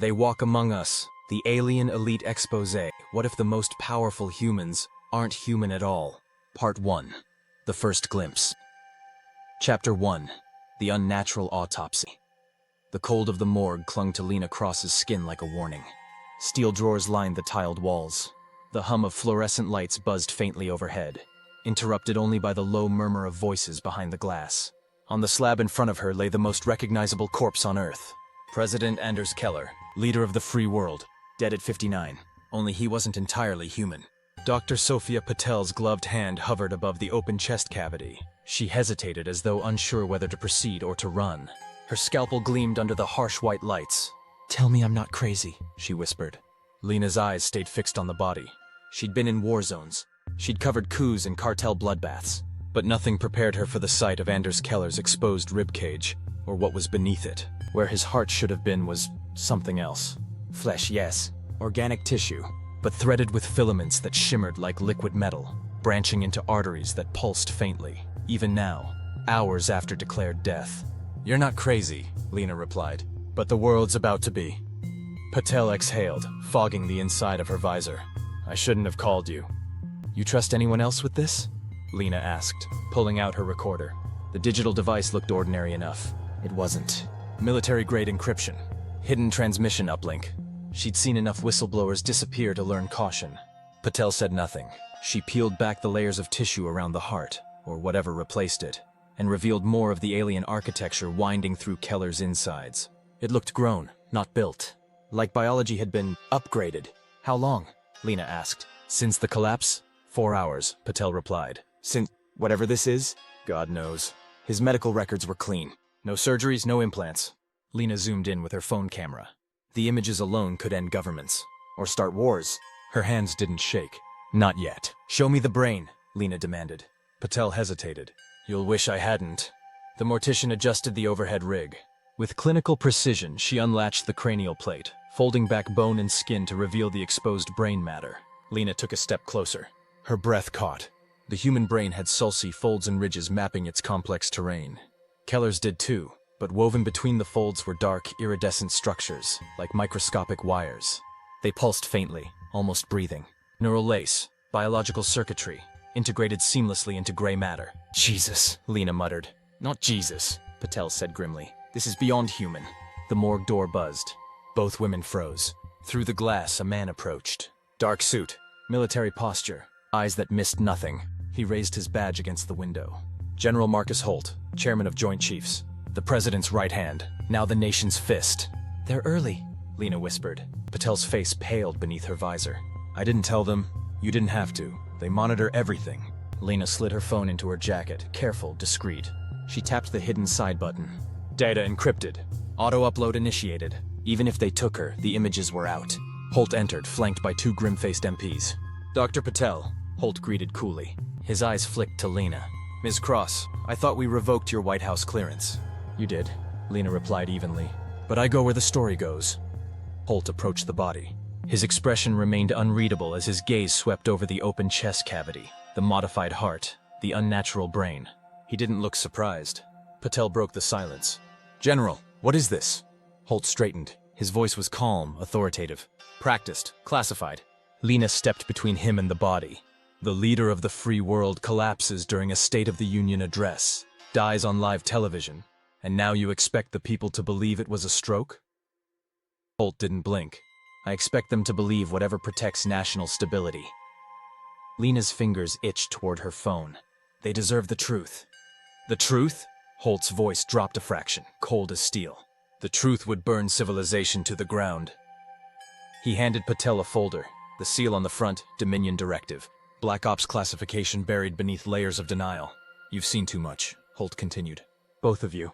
They walk among us. The Alien Elite Exposé. What if the most powerful humans aren't human at all? Part 1. The First Glimpse. Chapter 1. The Unnatural Autopsy. The cold of the morgue clung to Lena Cross's skin like a warning. Steel drawers lined the tiled walls. The hum of fluorescent lights buzzed faintly overhead, interrupted only by the low murmur of voices behind the glass. On the slab in front of her lay the most recognizable corpse on Earth. President Anders Keller, leader of the free world, dead at 59. Only he wasn't entirely human. Dr. Sophia Patel's gloved hand hovered above the open chest cavity. She hesitated as though unsure whether to proceed or to run. Her scalpel gleamed under the harsh white lights. "Tell me I'm not crazy," she whispered. Lena's eyes stayed fixed on the body. She'd been in war zones. She'd covered coups and cartel bloodbaths. But nothing prepared her for the sight of Anders Keller's exposed ribcage, or what was beneath it. Where his heart should have been was something else. Flesh, yes. Organic tissue, but threaded with filaments that shimmered like liquid metal, branching into arteries that pulsed faintly, even now, hours after declared death. "You're not crazy," Lena replied, "but the world's about to be." Patel exhaled, fogging the inside of her visor. "I shouldn't have called you." "You trust anyone else with this?" Lena asked, pulling out her recorder. The digital device looked ordinary enough. It wasn't. Military-grade encryption. Hidden transmission uplink. She'd seen enough whistleblowers disappear to learn caution. Patel said nothing. She peeled back the layers of tissue around the heart, or whatever replaced it, and revealed more of the alien architecture winding through Keller's insides. It looked grown, not built. Like biology had been upgraded. "How long?" Lena asked. "Since the collapse?" 4 hours, Patel replied. "Since whatever this is?" "God knows." His medical records were clean. No surgeries, no implants. Lena zoomed in with her phone camera. The images alone could end governments. Or start wars. Her hands didn't shake. "Not yet." "Show me the brain," Lena demanded. Patel hesitated. "You'll wish I hadn't." The mortician adjusted the overhead rig. With clinical precision, she unlatched the cranial plate, folding back bone and skin to reveal the exposed brain matter. Lena took a step closer. Her breath caught. The human brain had sulci folds and ridges mapping its complex terrain. Keller's did too, but woven between the folds were dark, iridescent structures, like microscopic wires. They pulsed faintly, almost breathing. Neural lace, biological circuitry, integrated seamlessly into gray matter. "Jesus," Lena muttered. "Not Jesus," Patel said grimly. "This is beyond human." The morgue door buzzed. Both women froze. Through the glass, a man approached. Dark suit, military posture, eyes that missed nothing. He raised his badge against the window. General Marcus Holt, chairman of Joint Chiefs. The president's right hand, now the nation's fist. "They're early," Lena whispered. Patel's face paled beneath her visor. "I didn't tell them. You didn't have to. They monitor everything." Lena slid her phone into her jacket, careful, discreet. She tapped the hidden side button. "Data encrypted. Auto-upload initiated." Even if they took her, the images were out. Holt entered, flanked by 2 grim-faced MPs. "Dr. Patel," Holt greeted coolly. His eyes flicked to Lena. "Ms. Cross, I thought we revoked your White House clearance." "You did," Lena replied evenly. "But I go where the story goes." Holt approached the body. His expression remained unreadable as his gaze swept over the open chest cavity, the modified heart, the unnatural brain. He didn't look surprised. Patel broke the silence. "General, what is this?" Holt straightened. His voice was calm, authoritative. "Practiced, classified." Lena stepped between him and the body. "The leader of the free world collapses during a State of the Union address, dies on live television, and now you expect the people to believe it was a stroke?" Holt didn't blink. "I expect them to believe whatever protects national stability." Lena's fingers itched toward her phone. "They deserve the truth." "The truth?" Holt's voice dropped a fraction, cold as steel. "The truth would burn civilization to the ground." He handed Patel a folder. The seal on the front, Dominion Directive. Black Ops classification buried beneath layers of denial. "You've seen too much," Holt continued. "Both of you."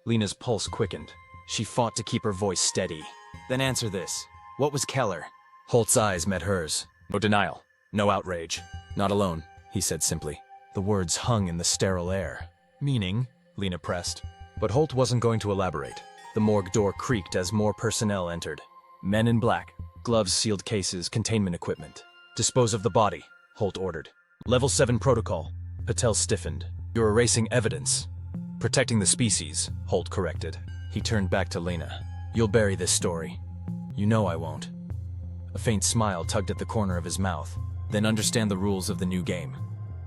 Lena's pulse quickened. She fought to keep her voice steady. "Then answer this. What was Keller?" Holt's eyes met hers. "No denial. No outrage. Not alone," he said simply. The words hung in the sterile air. "Meaning?" Lena pressed. But Holt wasn't going to elaborate. The morgue door creaked as more personnel entered. Men in black. Gloves, sealed cases, containment equipment. "Dispose of the body," Holt ordered. "Level 7 protocol." Patel stiffened. "You're erasing evidence." "Protecting the species," Holt corrected. He turned back to Lena. "You'll bury this story." You know I won't. A faint smile tugged at the corner of his mouth. Then understand the rules of the new game.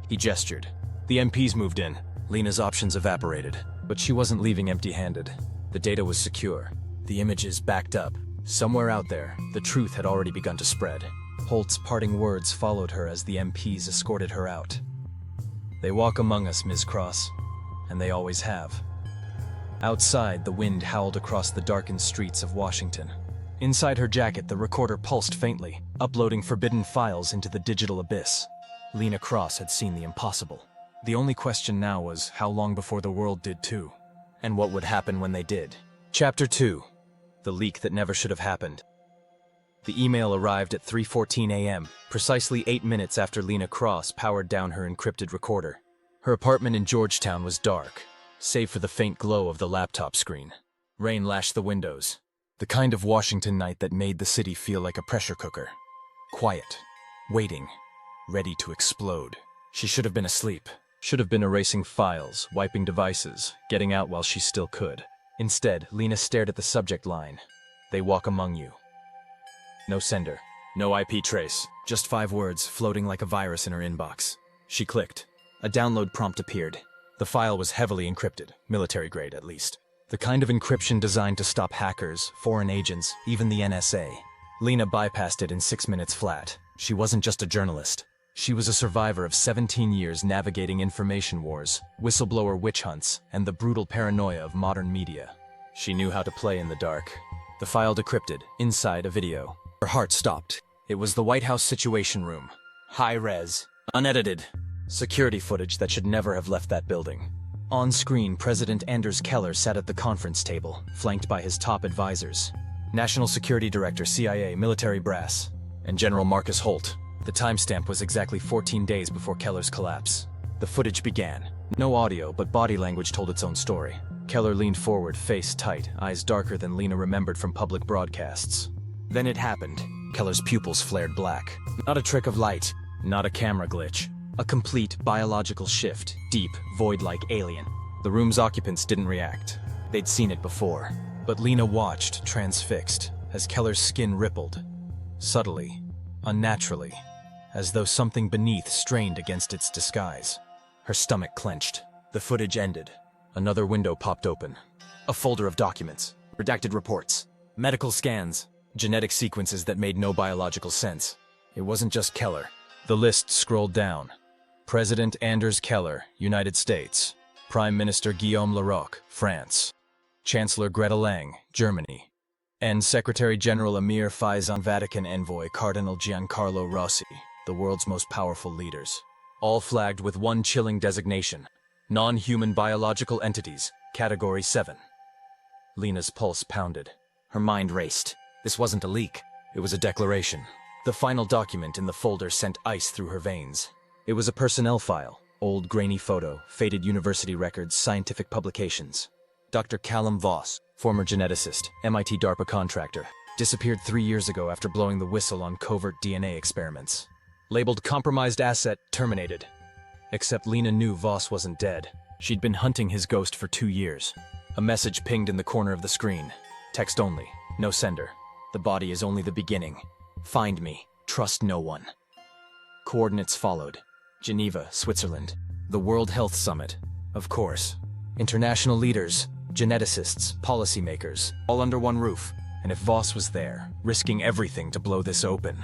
He gestured. The MPs moved in. Lena's options evaporated. But she wasn't leaving empty-handed. The data was secure. The images backed up. Somewhere out there, the truth had already begun to spread. Holt's parting words followed her as the MPs escorted her out. They walk among us, Ms. Cross. And they always have. Outside, the wind howled across the darkened streets of Washington. Inside her jacket, the recorder pulsed faintly, uploading forbidden files into the digital abyss. Lena Cross had seen the impossible. The only question now was how long before the world did too, and what would happen when they did. Chapter 2. The leak that never should have happened. The email arrived at 3:14 a.m., precisely 8 minutes after Lena Cross powered down her encrypted recorder. Her apartment in Georgetown was dark, save for the faint glow of the laptop screen. Rain lashed the windows, the kind of Washington night that made the city feel like a pressure cooker. Quiet, waiting, ready to explode. She should have been asleep, should have been erasing files, wiping devices, getting out while she still could. Instead, Lena stared at the subject line. They walk among you. No sender, no IP trace, just 5 words floating like a virus in her inbox. She clicked. A download prompt appeared. The file was heavily encrypted, military grade at least. The kind of encryption designed to stop hackers, foreign agents, even the NSA. Lena bypassed it in 6 minutes flat. She wasn't just a journalist. She was a survivor of 17 years navigating information wars, whistleblower witch hunts, and the brutal paranoia of modern media. She knew how to play in the dark. The file decrypted, inside a video. Her heart stopped. It was the White House Situation Room. High-res, unedited. Security footage that should never have left that building. On screen, President Anders Keller sat at the conference table, flanked by his top advisors. National Security Director, CIA, military brass, and General Marcus Holt. The timestamp was exactly 14 days before Keller's collapse. The footage began. No audio, but body language told its own story. Keller leaned forward, face tight, eyes darker than Lena remembered from public broadcasts. Then it happened. Keller's pupils flared black. Not a trick of light, not a camera glitch. A complete biological shift, deep, void-like alien. The room's occupants didn't react. They'd seen it before. But Lena watched, transfixed, as Keller's skin rippled. Subtly, unnaturally, as though something beneath strained against its disguise. Her stomach clenched. The footage ended. Another window popped open. A folder of documents, redacted reports, medical scans, genetic sequences that made no biological sense. It wasn't just Keller. The list scrolled down. President Anders Keller, United States. Prime Minister Guillaume Larocque, France. Chancellor Greta Lang, Germany. And Secretary General Emir Faizan, Vatican Envoy Cardinal Giancarlo Rossi, the world's most powerful leaders. All flagged with one chilling designation. Non-human biological entities, Category 7. Lena's pulse pounded. Her mind raced. This wasn't a leak. It was a declaration. The final document in the folder sent ice through her veins. It was a personnel file. Old grainy photo, faded university records, scientific publications. Dr. Callum Voss, former geneticist, MIT DARPA contractor, disappeared 3 years ago after blowing the whistle on covert DNA experiments. Labeled compromised asset, terminated. Except Lena knew Voss wasn't dead. She'd been hunting his ghost for 2 years. A message pinged in the corner of the screen. Text only, no sender. The body is only the beginning. Find me. Trust no one. Coordinates followed. Geneva, Switzerland. The World Health Summit. Of course. International leaders, geneticists, policymakers, all under one roof. And if Voss was there, risking everything to blow this open.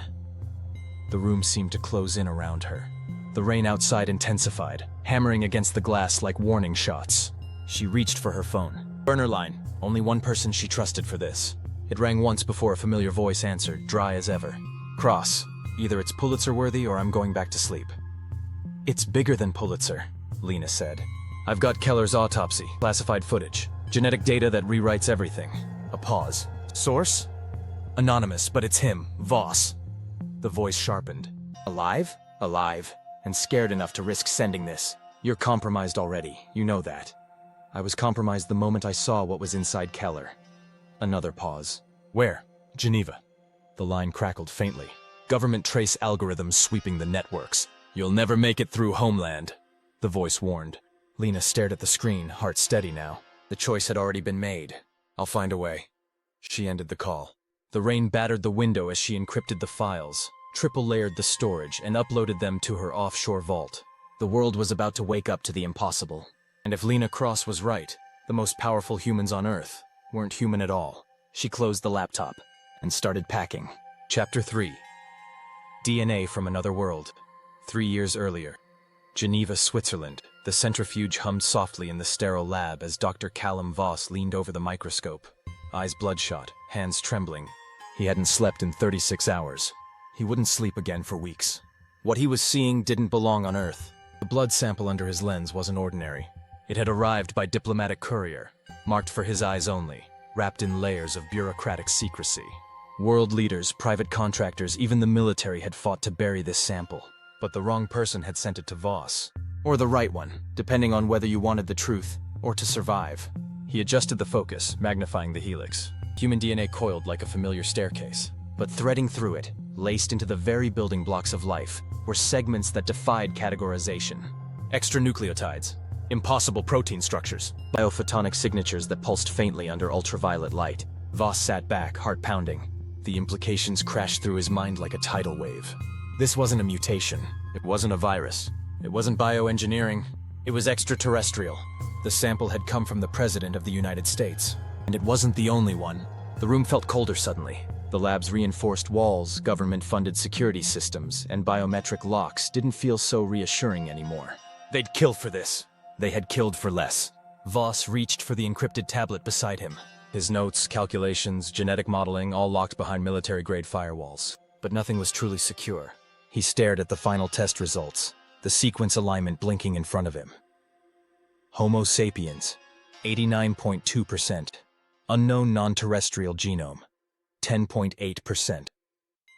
The room seemed to close in around her. The rain outside intensified, hammering against the glass like warning shots. She reached for her phone. Burner line. Only one person she trusted for this. It rang once before a familiar voice answered, dry as ever. Cross. Either it's Pulitzer-worthy or I'm going back to sleep. It's bigger than Pulitzer, Lena said. I've got Keller's autopsy, classified footage, genetic data that rewrites everything. A pause. Source? Anonymous, but it's him, Voss. The voice sharpened. Alive? Alive. And scared enough to risk sending this. You're compromised already, you know that. I was compromised the moment I saw what was inside Keller. Another pause. Where? Geneva. The line crackled faintly. Government trace algorithms sweeping the networks. You'll never make it through Homeland. The voice warned. Lena stared at the screen, heart steady now. The choice had already been made. I'll find a way. She ended the call. The rain battered the window as she encrypted the files, triple-layered the storage, and uploaded them to her offshore vault. The world was about to wake up to the impossible. And if Lena Cross was right, the most powerful humans on Earth weren't human at all. She closed the laptop and started packing. Chapter 3. DNA from Another World. 3 years earlier. Geneva, Switzerland. The centrifuge hummed softly in the sterile lab as Dr. Callum Voss leaned over the microscope. Eyes bloodshot, hands trembling. He hadn't slept in 36 hours. He wouldn't sleep again for weeks. What he was seeing didn't belong on Earth. The blood sample under his lens wasn't ordinary. It had arrived by diplomatic courier, marked for his eyes only, wrapped in layers of bureaucratic secrecy. World leaders, private contractors, even the military had fought to bury this sample. But the wrong person had sent it to Voss. Or the right one, depending on whether you wanted the truth or to survive. He adjusted the focus, magnifying the helix. Human DNA coiled like a familiar staircase. But threading through it, laced into the very building blocks of life, were segments that defied categorization. Extranucleotides, impossible protein structures, biophotonic signatures that pulsed faintly under ultraviolet light. Voss sat back, heart pounding. The implications crashed through his mind like a tidal wave. This wasn't a mutation. It wasn't a virus. It wasn't bioengineering. It was extraterrestrial. The sample had come from the President of the United States. And it wasn't the only one. The room felt colder suddenly. The lab's reinforced walls, government-funded security systems, and biometric locks didn't feel so reassuring anymore. They'd kill for this. They had killed for less. Voss reached for the encrypted tablet beside him. His notes, calculations, genetic modeling, all locked behind military-grade firewalls. But nothing was truly secure. He stared at the final test results, the sequence alignment blinking in front of him. Homo sapiens, 89.2%. Unknown non-terrestrial genome, 10.8%.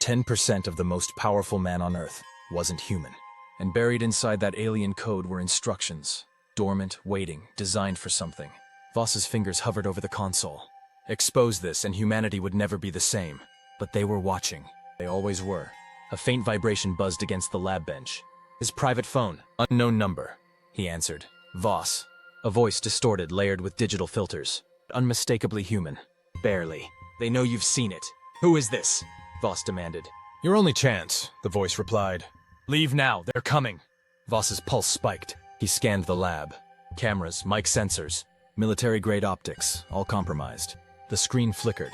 10% of the most powerful man on Earth wasn't human. And buried inside that alien code were instructions, dormant, waiting, designed for something. Voss's fingers hovered over the console. Expose this and humanity would never be the same. But they were watching. They always were. A faint vibration buzzed against the lab bench. His private phone. Unknown number. He answered. Voss. A voice distorted, layered with digital filters. Unmistakably human. Barely. They know you've seen it. Who is this? Voss demanded. Your only chance, the voice replied. Leave now, they're coming. Voss's pulse spiked. He scanned the lab. Cameras, mic sensors, military-grade optics, all compromised. The screen flickered.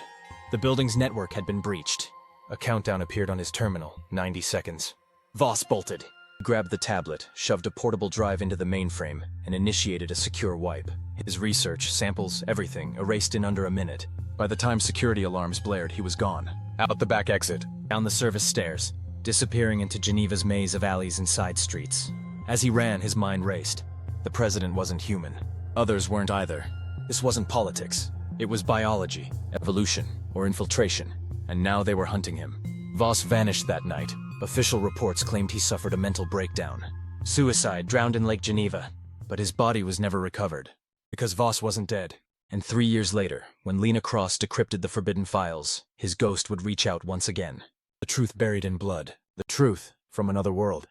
The building's network had been breached. A countdown appeared on his terminal, 90 seconds. Voss bolted. He grabbed the tablet, shoved a portable drive into the mainframe, and initiated a secure wipe. His research, samples, everything, erased in under a minute. By the time security alarms blared, he was gone. Out the back exit, down the service stairs, disappearing into Geneva's maze of alleys and side streets. As he ran, his mind raced. The president wasn't human. Others weren't either. This wasn't politics. It was biology, evolution, or infiltration. And now they were hunting him. Voss vanished that night. Official reports claimed he suffered a mental breakdown. Suicide, drowned in Lake Geneva. But his body was never recovered. Because Voss wasn't dead. And 3 years later, when Lena Cross decrypted the forbidden files, his ghost would reach out once again. The truth buried in blood. The truth from another world.